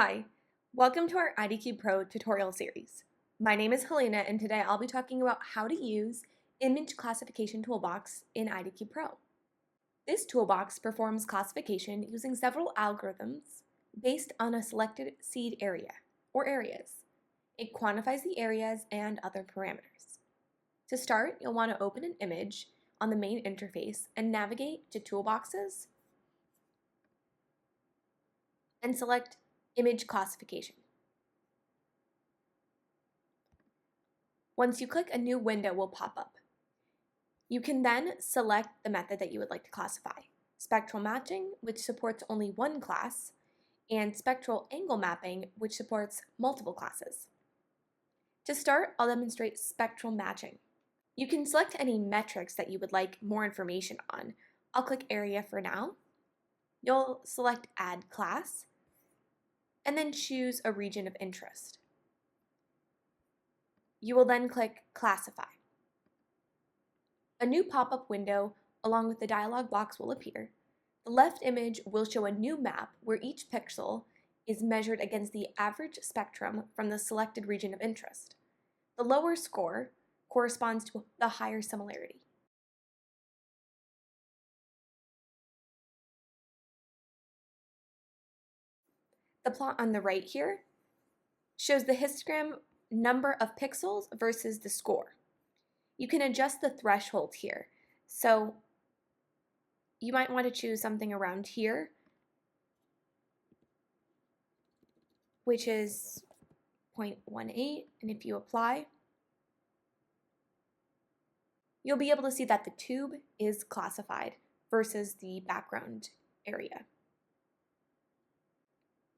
Hi, welcome to our IDQ Pro tutorial series. My name is Helena and today I'll be talking about how to use Image Classification Toolbox in IDQ Pro. This toolbox performs classification using several algorithms based on a selected seed area, or areas. It quantifies the areas and other parameters. To start, you'll want to open an image on the main interface and navigate to Toolboxes and select Image Classification. Once you click, a new window will pop up. You can then select the method that you would like to classify. Spectral matching, which supports only one class, and spectral angle mapping, which supports multiple classes. To start, I'll demonstrate spectral matching. You can select any metrics that you would like more information on. I'll click Area for now. You'll select Add Class, and then choose a region of interest. You will then click Classify. A new pop-up window along with the dialog box will appear. The left image will show a new map where each pixel is measured against the average spectrum from the selected region of interest. The lower score corresponds to the higher similarity. The plot on the right here shows the histogram number of pixels versus the score. You can adjust the threshold here. So you might want to choose something around here, which is 0.18, and if you apply, you'll be able to see that the tube is classified versus the background area.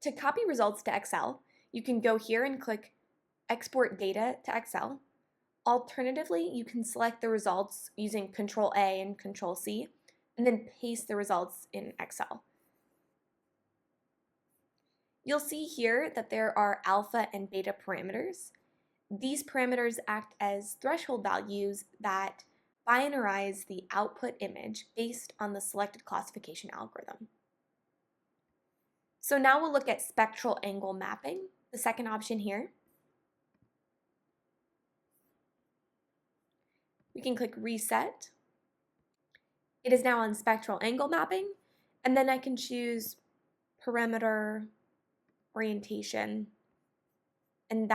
To copy results to Excel, you can go here and click Export Data to Excel. Alternatively, you can select the results using Control-A and Control-C, and then paste the results in Excel. You'll see here that there are alpha and beta parameters. These parameters act as threshold values that binarize the output image based on the selected classification algorithm. So now we'll look at spectral angle mapping, the second option here. We can click Reset. It is now on spectral angle mapping, and then I can choose parameter, orientation, and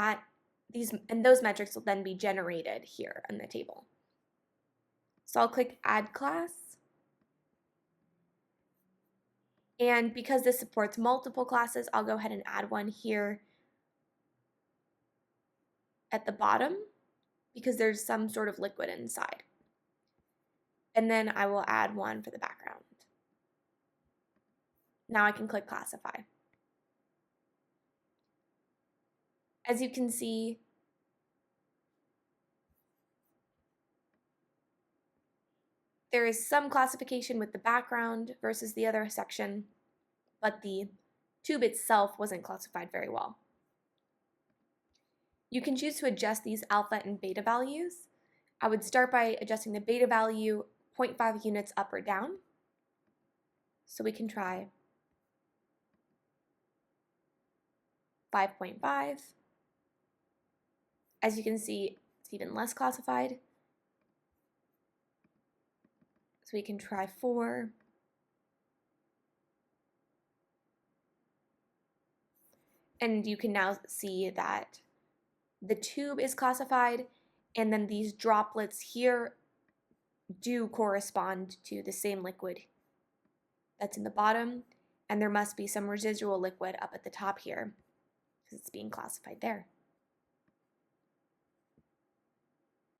those metrics will then be generated here in the table. So I'll click Add Class. And because this supports multiple classes, I'll go ahead and add one here at the bottom because there's some sort of liquid inside. And then I will add one for the background. Now I can click Classify. As you can see, there is some classification with the background versus the other section, but the tube itself wasn't classified very well. You can choose to adjust these alpha and beta values. I would start by adjusting the beta value 0.5 units up or down. So we can try 5.5. As you can see, it's even less classified. So we can try 4. And you can now see that the tube is classified, and then these droplets here do correspond to the same liquid that's in the bottom, and there must be some residual liquid up at the top here because it's being classified there.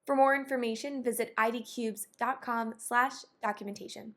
For more information, visit idcubes.com/documentation.